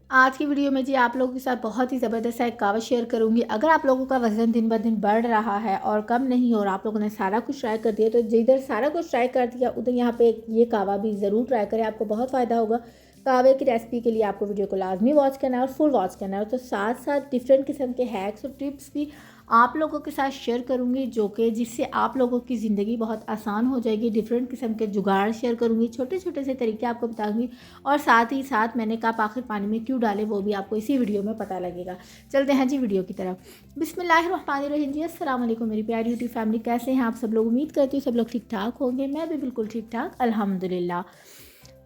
आज की वीडियो में जी आप लोगों के साथ बहुत ही ज़बरदस्त एक कहावत शेयर करूंगी। अगर आप लोगों का वज़न दिन ब दिन बढ़ रहा है और कम नहीं हो, और आप लोगों ने सारा कुछ ट्राई कर दिया, तो जिधर सारा कुछ ट्राई कर दिया उधर यहाँ पे ये कहवा भी ज़रूर ट्राई करें, आपको बहुत फ़ायदा होगा। कहवे की रेसिपी के लिए आपको वीडियो को लाजमी वॉच करना है और फुल वॉच करना है। तो साथ साथ डिफरेंट किस्म के हैक्स और टिप्स भी आप लोगों के साथ शेयर करूंगी, जो कि जिससे आप लोगों की ज़िंदगी बहुत आसान हो जाएगी। डिफरेंट किस्म के जुगाड़ शेयर करूंगी, छोटे छोटे से तरीके आपको बताऊंगी, और साथ ही साथ मैंने कप आखिर पानी में क्यों डाले वो भी आपको इसी वीडियो में पता लगेगा। चलते हैं जी वीडियो की तरफ। बिस्मिल्लाहिर्रहमानिर्रहीम जी, अस्सलाम वालेकुम मेरी प्यारी यूट्यूब फैमिली, कैसे हैं आप सब लोग? उम्मीद करती हूँ सब लोग ठीक ठाक होंगे। मैं भी बिल्कुल ठीक ठाक अल्हम्दुलिल्लाह।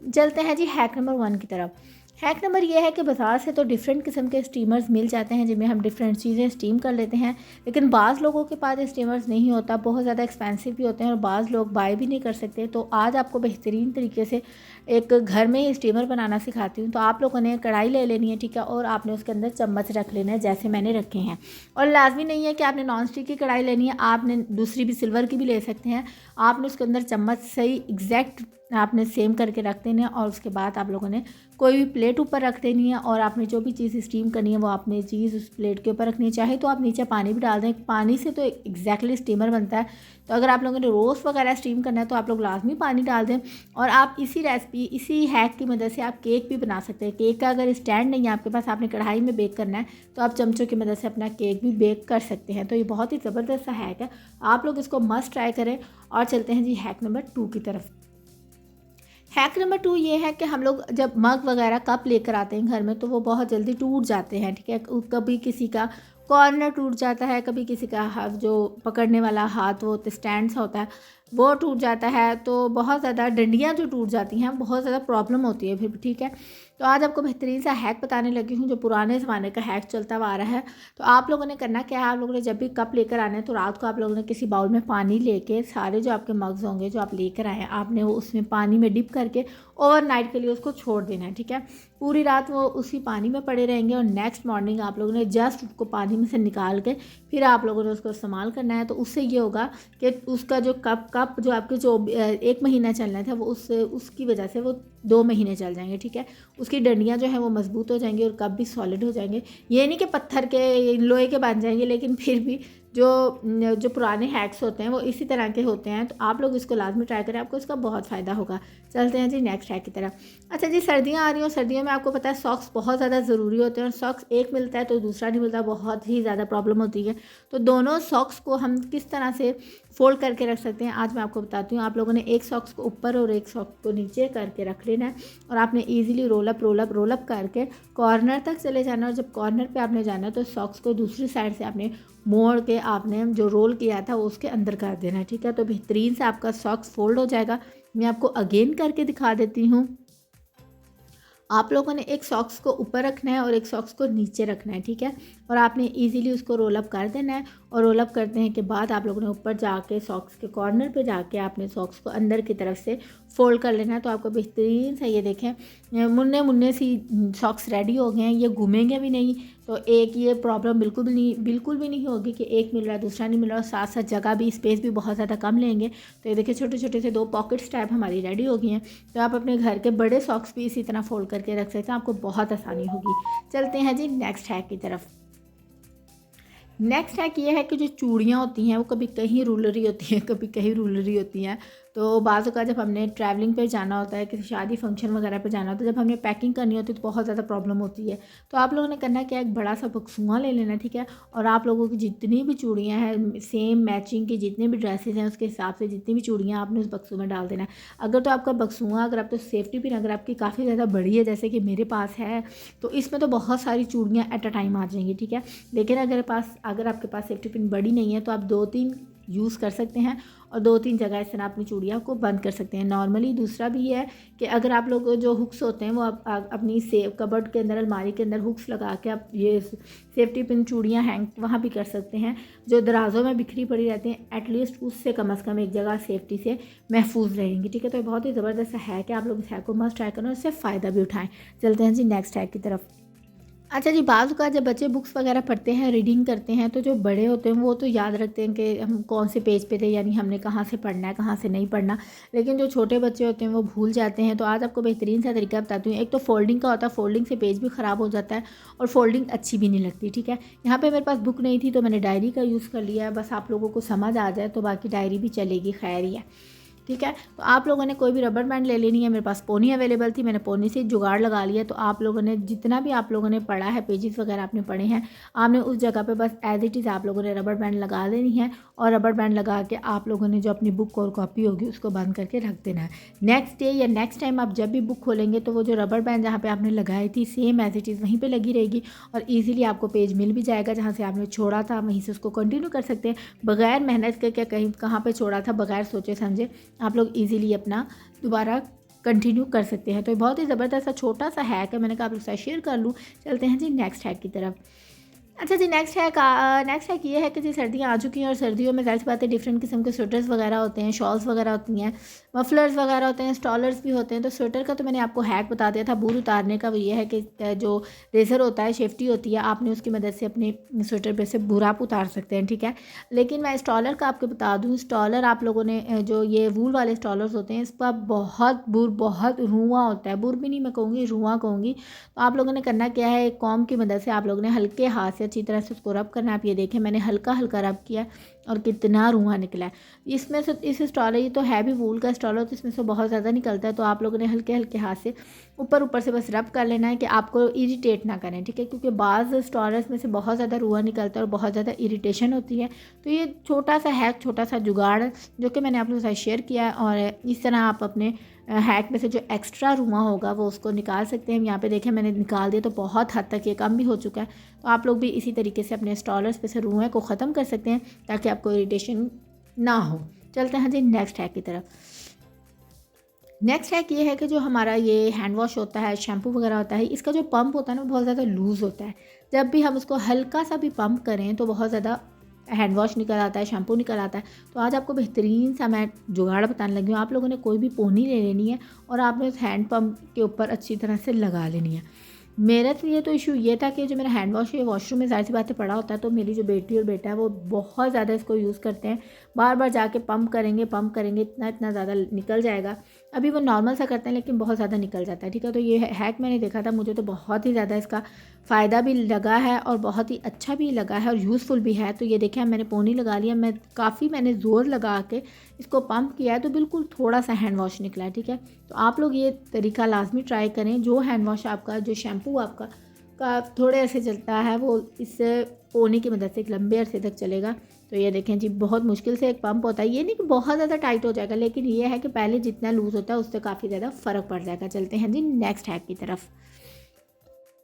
चलते हैं जी हैक नंबर 1 की तरफ। हैक नंबर ये है कि बाज़ार से तो डिफरेंट किस्म के स्टीमर्स मिल जाते हैं जिनमें हम डिफरेंट चीज़ें स्टीम कर लेते हैं, लेकिन बाज़ लोगों के पास स्टीमर्स नहीं होता, बहुत ज़्यादा एक्सपेंसिव भी होते हैं और बाज़ लोग बाय भी नहीं कर सकते। तो आज आपको बेहतरीन तरीके से एक घर में ही स्टीमर बनाना सिखाती हूँ। तो आप लोगों ने कढ़ाई ले लेनी है, ठीक है, और आपने उसके अंदर चम्मच रख लेना है जैसे मैंने रखे हैं। और लाजमी नहीं है कि आपने नॉन स्टिक की कढ़ाई लेनी है, आपने दूसरी भी सिल्वर की भी ले सकते हैं। आपने उसके अंदर चम्मच सही एग्जैक्ट आपने सेम करके रख देना है, और उसके बाद आप लोगों ने कोई भी प्लेट ऊपर रख देनी है, और आपने जो भी चीज़ स्टीम करनी है वो आपने चीज़ उस प्लेट के ऊपर रखनी है। चाहे तो आप नीचे पानी भी डाल दें, पानी से तो एग्जैक्टली स्टीमर बनता है। तो अगर आप लोगों ने रोस्ट वगैरह स्टीम करना है तो आप लोग लाजमी पानी डाल दें। और आप इसी रेसिपी, इसी हैक की मदद से आप केक भी बना सकते हैं। केक का अगर स्टैंड नहीं है आपके पास, आपने कढ़ाई में बेक करना है, तो आप चमचों की मदद से अपना केक भी बेक कर सकते हैं। तो ये बहुत ही ज़बरदस्त सा हैक है, आप लोग इसको मस्ट ट्राई करें। और चलते हैं जी हैक नंबर 2 की तरफ। हैक नंबर 2 ये है कि हम लोग जब मग वगैरह कप लेकर आते हैं घर में, तो वो बहुत जल्दी टूट जाते हैं, ठीक है। कभी किसी का कॉर्नर टूट जाता है, कभी किसी का हाथ जो पकड़ने वाला हाथ वो स्टैंड सा होता है वो टूट जाता है। तो बहुत ज़्यादा डंडियाँ जो टूट जाती हैं, बहुत ज़्यादा प्रॉब्लम होती है फिर, ठीक है। तो आज आपको बेहतरीन सा हैक बताने लगी हूँ जो पुराने ज़माने का हैक चलता हुआ आ रहा है। तो आप लोगों ने करना क्या है, आप लोगों ने जब भी कप लेकर आना है तो रात को आप लोगों ने किसी बाउल में पानी लेके सारे जो आपके मग्स होंगे जो आप लेकर आए हैं, आपने वो उसमें पानी में डिप करके ओवरनाइट के लिए उसको छोड़ देना है, ठीक है। पूरी रात वो उसी पानी में पड़े रहेंगे, और नेक्स्ट मॉर्निंग आप लोगों ने जस्ट उसको पानी में से निकाल के फिर आप लोगों ने उसको इस्तेमाल करना है। तो उससे ये होगा कि उसका जो कप जो आपके जो 1 महीना चलना था वो उसकी वजह से वो 2 महीने चल जाएंगे, ठीक है। उसकी डंडियाँ जो हैं वो मजबूत हो जाएंगी और कप भी सॉलिड हो जाएंगे। ये नहीं कि पत्थर के लोहे के बन जाएंगे, लेकिन फिर भी जो जो पुराने हैक्स होते हैं वो इसी तरह के होते हैं। तो आप लोग इसको लाजमी ट्राई करें, आपको इसका बहुत फ़ायदा होगा। चलते हैं जी नेक्स्ट हैक की तरफ। अच्छा जी, सर्दियाँ आ रही हैं, सर्दियों में आपको पता है सॉक्स बहुत ज़्यादा ज़रूरी होते हैं, और सॉक्स एक मिलता है तो दूसरा नहीं मिलता, बहुत ही ज़्यादा प्रॉब्लम होती है। तो दोनों सॉक्स को हम किस तरह से फोल्ड करके रख सकते हैं आज मैं आपको बताती हूँ। आप लोगों ने एक सॉक्स को ऊपर और एक सॉक्स को नीचे करके रख लेना है, और आपने ईजिली रोल अप करके कॉर्नर तक चले जाना है। और जब कॉर्नर पे आपने जाना है तो सॉक्स को दूसरी साइड से आपने मोड़ के आपने जो रोल किया था वो उसके अंदर कर देना है, ठीक है। तो बेहतरीन से आपका सॉक्स फोल्ड हो जाएगा। मैं आपको अगेन करके दिखा देती हूँ। आप लोगों ने एक सॉक्स को ऊपर रखना है और एक सॉक्स को नीचे रखना है, ठीक है। और आपने इजीली उसको रोल अप कर देना है, और रोल अप करने के बाद आप लोगों ने ऊपर जाके सॉक्स के कॉर्नर पे जाके आपने सॉक्स को अंदर की तरफ से फोल्ड कर लेना है। तो आपको बेहतरीन सा ये देखें मुन्ने मुन्ने सी सॉक्स रेडी हो गए हैं, ये घूमेंगे भी नहीं। तो एक ये प्रॉब्लम बिल्कुल भी नहीं होगी कि एक मिल रहा है दूसरा नहीं मिल रहा, और साथ साथ जगह भी, स्पेस भी बहुत ज़्यादा कम लेंगे। तो ये देखिए छोटे छोटे से 2 पॉकेट्स टाइप हमारी रेडी हो गई हैं। तो आप अपने घर के बड़े सॉक्स भी इसी तरह फोल्ड करके रख सकते हैं, आपको बहुत आसानी होगी। चलते हैं जी नेक्स्ट हैक की तरफ। नेक्स्ट हैक ये है कि जो चूड़ियाँ होती हैं वो कभी कहीं रूलरी होती हैं, कभी कहीं रूलरी होती हैं। तो बाज़ का जब हमने ट्रैवलिंग पे जाना होता है, किसी शादी फंक्शन वगैरह पे जाना होता है, जब हमने पैकिंग करनी होती है तो बहुत ज़्यादा प्रॉब्लम होती है। तो आप लोगों ने करना क्या, एक बड़ा सा बक्सूआ ले लेना, ठीक है। और आप लोगों की जितनी भी चूड़ियाँ हैं, सेम मैचिंग की जितने भी ड्रेसेस हैं उसके हिसाब से जितनी भी चूड़ियाँ आपने उस बक्सू में डाल देना है। अगर तो आपका बक्सूआ, अगर आप तो सेफ्टी पिन अगर आपकी काफ़ी ज़्यादा बड़ी है जैसे कि मेरे पास है, तो इसमें तो बहुत सारी चूड़ियाँ एट अ टाइम आ जाएंगी, ठीक है। लेकिन अगर आपके पास सेफ्टी पिन बड़ी नहीं है तो आप 2-3 यूज़ कर सकते हैं, और 2-3 जगह इस तरह अपनी चूड़ियों को बंद कर सकते हैं नॉर्मली। दूसरा भी है कि अगर आप लोग जो हुक्स होते हैं वो आप अपनी सेफ कबर्ड के अंदर, अलमारी के अंदर हुक्स लगा के आप ये सेफ्टी पिन चूड़ियाँ हैंग वहाँ भी कर सकते हैं, जो दराज़ों में बिखरी पड़ी रहती हैं। एटलीस्ट उससे कम से कम एक जगह सेफ्टी से महफूज रहेंगी, ठीक है। तो ये बहुत ही ज़बरदस्त हैक है, आप लोग इस हैक को मस्ट ट्राई करें और इससे फ़ायदा भी उठाएँ। चलते हैं जी नेक्स्ट हैक की तरफ। अच्छा जी, बाज़ औक़ात जब बच्चे बुक्स वग़ैरह पढ़ते हैं, रीडिंग करते हैं, तो जो बड़े होते हैं वो तो याद रखते हैं कि हम कौन से पेज पे थे, यानी हमने कहाँ से पढ़ना है, कहाँ से नहीं पढ़ना। लेकिन जो छोटे बच्चे होते हैं वो भूल जाते हैं। तो आज आपको बेहतरीन सा तरीका बताती हूँ। एक तो फ़ोल्डिंग का होता है, फ़ोल्डिंग से पेज भी ख़राब हो जाता है और फ़ोल्डिंग अच्छी भी नहीं लगती, ठीक है। यहाँ पे मेरे पास बुक नहीं थी तो मैंने डायरी का यूज़ कर लिया है। बस आप लोगों को समझ आ जाए तो बाकी डायरी भी चलेगी, खैर ही है। ठीक है, तो आप लोगों ने कोई भी रबर बैंड ले लेनी है। मेरे पास पोनी अवेलेबल थी, मैंने पोनी से जुगाड़ लगा लिया। तो आप लोगों ने जितना भी आप लोगों ने पढ़ा है, पेजेस वगैरह आपने पढ़े हैं, आपने उस जगह पे बस एज इट इज़ आप लोगों ने रबर बैंड लगा देनी है और रबर बैंड लगा के आप लोगों ने जो अपनी बुक और कॉपी होगी उसको बंद करके रख देना है। नेक्स्ट डे या नेक्स्ट टाइम आप जब भी बुक खोलेंगे तो वो जो रबर बैंड जहाँ पे आपने लगाई थी सेम एज इट इज़ वहीं पे लगी रहेगी और ईजिली आपको पेज मिल भी जाएगा। जहाँ से आपने छोड़ा था वहीं से उसको कंटिन्यू कर सकते हैं बगैर मेहनत के। क्या कहीं कहाँ पे छोड़ा था बगैर सोचे समझे आप लोग ईजिली अपना दोबारा कंटिन्यू कर सकते हैं। तो ये बहुत ही ज़बरदस्त सा छोटा सा हैक है, मैंने कहा आप लोग साथ शेयर कर लूँ। चलते हैं जी नेक्स्ट हैक की तरफ। अच्छा जी, नेक्स्ट हैक ये है कि जी सर्दियाँ आ चुकी हैं और सर्दियों में ज़ाहिर सी बात है डिफरेंट किस्म के स्वेटर्स वगैरह होते हैं, शॉल्स वगैरह होती हैं, मफलर्स वगैरह होते हैं, स्टॉलर्स भी होते हैं। तो स्वेटर का तो मैंने आपको हैक बता दिया था बूर उतारने का। वो ये है कि जो रेज़र होता है, शेफ्टी होती है, आपने उसकी मदद से अपने स्वेटर पे से बूर आप उतार सकते हैं, ठीक है। लेकिन मैं स्टॉलर का आपको बता दूँ, स्टॉलर आप लोगों ने जो ये वूल वाले स्टॉलर्स होते हैं इसका बहुत बूर, बहुत रुआँ होता है। बूर भी नहीं मैं कहूँगी, रुआँ कहूँगी। तो आप लोगों ने करना क्या है, एक कॉम की मदद से आप लोगों ने हल्के हाथ से अच्छी तरह से उसको रब करना है। आप ये देखें मैंने हल्का हल्का रब किया और कितना रुआँ निकला है। इसमें से इस स्टॉलर, ये तो है भी वूल का स्टॉलर, तो इसमें से बहुत ज़्यादा निकलता है। तो आप लोगों ने हल्के हल्के हाथ से ऊपर ऊपर से बस रब कर लेना है कि आपको इरिटेट ना करें, ठीक है। क्योंकि बाज़ स्टॉलर्स में से बहुत ज़्यादा रुआँ निकलता है और बहुत ज़्यादा इरिटेशन होती है। तो ये छोटा सा हैक, छोटा सा जुगाड़ जो कि मैंने आप लोगों के साथ शेयर किया है और इस तरह आप अपने हैक में से जो एक्स्ट्रा रुआँ होगा वो उसको निकाल सकते हैं। यहाँ पे देखें मैंने निकाल दिया तो बहुत हद तक ये कम भी हो चुका है। तो आप लोग भी इसी तरीके से अपने स्टॉलर्स पे से रुआँ को ख़त्म कर सकते हैं ताकि आपको इरिटेशन ना हो। चलते हैं जी नेक्स्ट हैक की तरफ। नेक्स्ट हैक ये है कि जो हमारा ये हैंड वॉश होता है, शैम्पू वगैरह होता है, इसका जो पंप होता है ना बहुत ज़्यादा लूज़ होता है। जब भी हम उसको हल्का सा भी पंप करें तो बहुत ज़्यादा हैंड वॉश निकल आता है, शैम्पू निकल आता है। तो आज आपको बेहतरीन सा मैं जुगाड़ बताने लगी हूँ। आप लोगों ने कोई भी पोनी ले लेनी है और आपने उस हैंड पंप के ऊपर अच्छी तरह से लगा लेनी है। मेरा तो ये तो इशू ये था कि जो मेरा हैंड वॉश है वॉशरूम में ज़ाहिर सी बात है पड़ा होता है। तो मेरी जो बेटी और बेटा है वो बहुत ज़्यादा इसको यूज़ करते हैं, बार बार जाके पंप करेंगे, इतना इतना ज़्यादा निकल जाएगा। अभी वो नॉर्मल सा करते हैं लेकिन बहुत ज़्यादा निकल जाता है, ठीक है। तो ये हैक मैंने देखा था, मुझे तो बहुत ही ज़्यादा इसका फ़ायदा भी लगा है और बहुत ही अच्छा भी लगा है और यूज़फुल भी है। तो ये देखिए मैंने पोनी लगा लिया, मैंने ज़ोर लगा के इसको पंप किया है तो बिल्कुल थोड़ा सा हैंड वॉश निकला है, ठीक है। तो आप लोग ये तरीका लाजमी ट्राई करें। जो हैंड वॉश आपका, जो शैम्पू आपका का थोड़े ऐसे चलता है वो इससे पोनी की मदद से एक लंबे अरसे तक चलेगा। तो ये देखें जी बहुत मुश्किल से एक पंप होता है, ये नहीं कि बहुत ज़्यादा टाइट हो जाएगा, लेकिन ये है कि पहले जितना लूज़ होता है उससे काफ़ी ज़्यादा फ़र्क पड़ जाएगा। चलते हैं जी नेक्स्ट हैक की तरफ।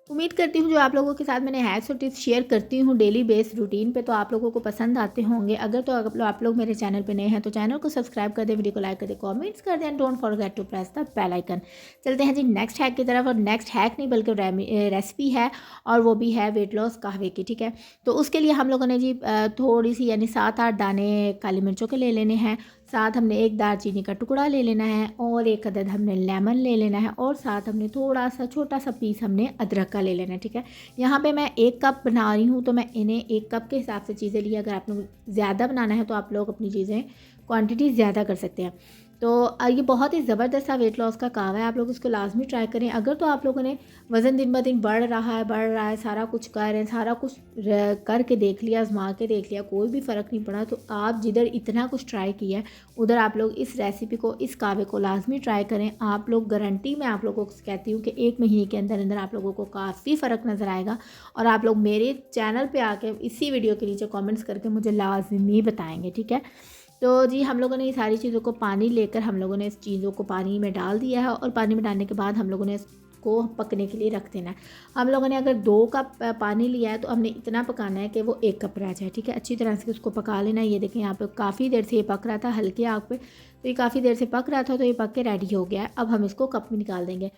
उम्मीद करती हूँ जो आप लोगों के साथ मैंने हैक्स और टिप्स शेयर करती हूँ डेली बेस रूटीन पे तो आप लोगों को पसंद आते होंगे। अगर तो आप लोग मेरे चैनल पे नए हैं तो चैनल को सब्सक्राइब कर दें, वीडियो को लाइक कर दें, कमेंट्स कर दें and don't forget to press the bell icon. चलते हैं जी नेक्स्ट हैक की तरफ। और नेक्स्ट हैक नहीं बल्कि रेसिपी है और वो भी है वेट लॉस कहवे की, ठीक है। तो उसके लिए हम लोगों ने जी थोड़ी सी यानी 7-8 दाने काली मिर्चों के ले लेने हैं, साथ हमने एक दालचीनी का टुकड़ा ले लेना है और एक अदद हमने लेमन ले लेना है और साथ हमने थोड़ा सा छोटा सा पीस हमने अदरक का ले लेना है, ठीक है। यहाँ पे मैं 1 कप बना रही हूँ तो मैं इन्हें 1 कप के हिसाब से चीज़ें ली। अगर आप लोग ज़्यादा बनाना है तो आप लोग अपनी चीज़ें क्वांटिटी ज़्यादा कर सकते हैं। तो ये बहुत ही ज़बरदस्त सा वेट लॉस का कहवा है, आप लोग इसको लाजमी ट्राई करें। अगर तो आप लोगों ने वज़न दिन ब दिन बढ़ रहा है, सारा कुछ कर रहे हैं, सारा कुछ करके देख लिया, आजमा के देख लिया, कोई भी फ़र्क नहीं पड़ा, तो आप जिधर इतना कुछ ट्राई किया है उधर आप लोग इस रेसिपी को, इस कहवे को लाजमी ट्राई करें। आप लोग गारंटी मैं आप लोगों को कहती हूँ कि 1 महीने के अंदर अंदर आप लोगों को काफ़ी फ़र्क नज़र आएगा। और आप लोग मेरे चैनल पर आके इसी वीडियो के नीचे कॉमेंट्स करके मुझे लाजमी बताएँगे, ठीक है। तो जी हम लोगों ने ये सारी चीज़ों को पानी लेकर हम लोगों ने इस चीज़ों को पानी में डाल दिया है और पानी में डालने के बाद हम लोगों ने इसको पकने के लिए रख देना है। हम लोगों ने अगर 2 कप पानी लिया है तो हमने इतना पकाना है कि वो 1 कप रह जाए, ठीक है। अच्छी तरह से उसको पका लेना है। ये देखें यहाँ पे काफ़ी देर से ये पक रहा था हल्की आग पे, तो ये काफ़ी देर से पक रहा था तो ये पक के रेडी हो गया है। अब हम इसको कप में निकाल देंगे।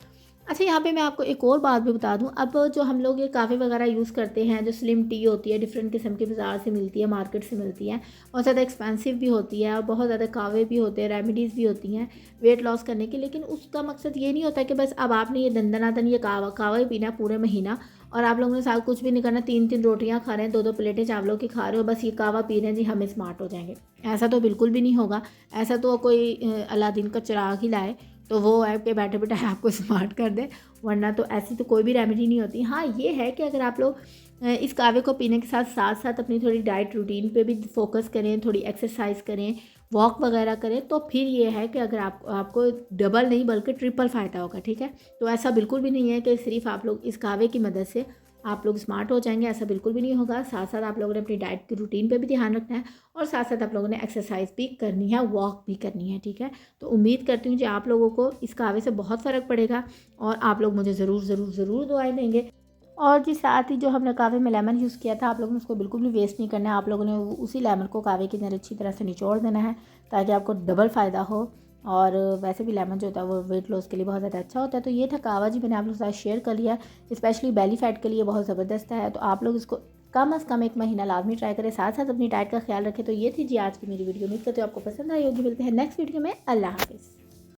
अच्छा, यहाँ पे मैं आपको एक और बात भी बता दूँ, अब जो हम लोग ये काफ़ी वगैरह यूज़ करते हैं, जो स्लिम टी होती है, डिफरेंट किस्म की बाज़ार से मिलती है, मार्केट से मिलती है, बहुत ज़्यादा एक्सपेंसिव भी होती है और बहुत ज़्यादा कावे भी होते हैं, रेमेडीज़ भी होती हैं वेट लॉस करने की। लेकिन उसका मकसद ये नहीं होता कि बस अब आपने ये दन ये कावा ही पीना पूरे महीना, और आप लोगों ने साथ कुछ भी नहीं करना, 3-3 रोटियाँ खा रहे हैं, 2-2 प्लेटें चावलों की खा रहे हो, बस ये कावा पी रहे हैं जी, हम स्मार्ट हो जाएँगे। ऐसा तो बिल्कुल भी नहीं होगा। ऐसा तो कोई अलादीन का चिराग ही लाए, तो वो ऐप के बैठे-बिठाए आपको स्मार्ट कर दे, वरना तो ऐसी तो कोई भी रेमेडी नहीं होती। हाँ, ये है कि अगर आप लोग इस कावे को पीने के साथ-साथ अपनी थोड़ी डाइट रूटीन पे भी फ़ोकस करें, थोड़ी एक्सरसाइज़ करें, वॉक वगैरह करें, तो फिर ये है कि अगर आपको डबल नहीं बल्कि ट्रिपल फ़ायदा होगा, ठीक है? तो ऐसा बिल्कुल भी नहीं है कि सिर्फ़ आप लोग इस कावे की मदद से आप लोग स्मार्ट हो जाएँगे, ऐसा बिल्कुल भी नहीं होगा। साथ-साथ आप लोगों ने अपनी डाइट की रूटीन पे भी ध्यान रखना है और साथ-साथ आप लोगों ने एक्सरसाइज़ भी करनी है, वॉक भी करनी है, ठीक है? तो उम्मीद करती हूँ कि आप लोगों को इस कावे से बहुत फ़र्क पड़ेगा और आप लोग मुझे ज़रूर ज़रूर ज़रूर दुआएँ देंगे। और जी साथ ही जो हमने कावे में लेमन यूज़ किया था, आप लोगों ने उसको बिल्कुल भी वेस्ट नहीं करना है। आप लोगों ने उसी लेमन को कावे के अंदर अच्छी तरह से निचोड़ देना है, ताकि आपको डबल फ़ायदा हो। और वैसे भी लेमन जो होता है वो वेट लॉस के लिए बहुत ज़्यादा अच्छा होता है। तो ये था कावा जी, मैंने आप लोगों के साथ शेयर कर लिया। स्पेशली बेली फैट के लिए बहुत ज़बरदस्त है, तो आप लोग इसको कम से कम 1 महीना लाजमी ट्राई करें, साथ-साथ अपनी डाइट का ख्याल रखें। तो ये थी जी आज की मेरी वीडियो। उम्मीद करती हूँ आपको पसंद आई होगी। मिलते हैं नेक्स्ट वीडियो में। अल्लाह हाफ़िज़।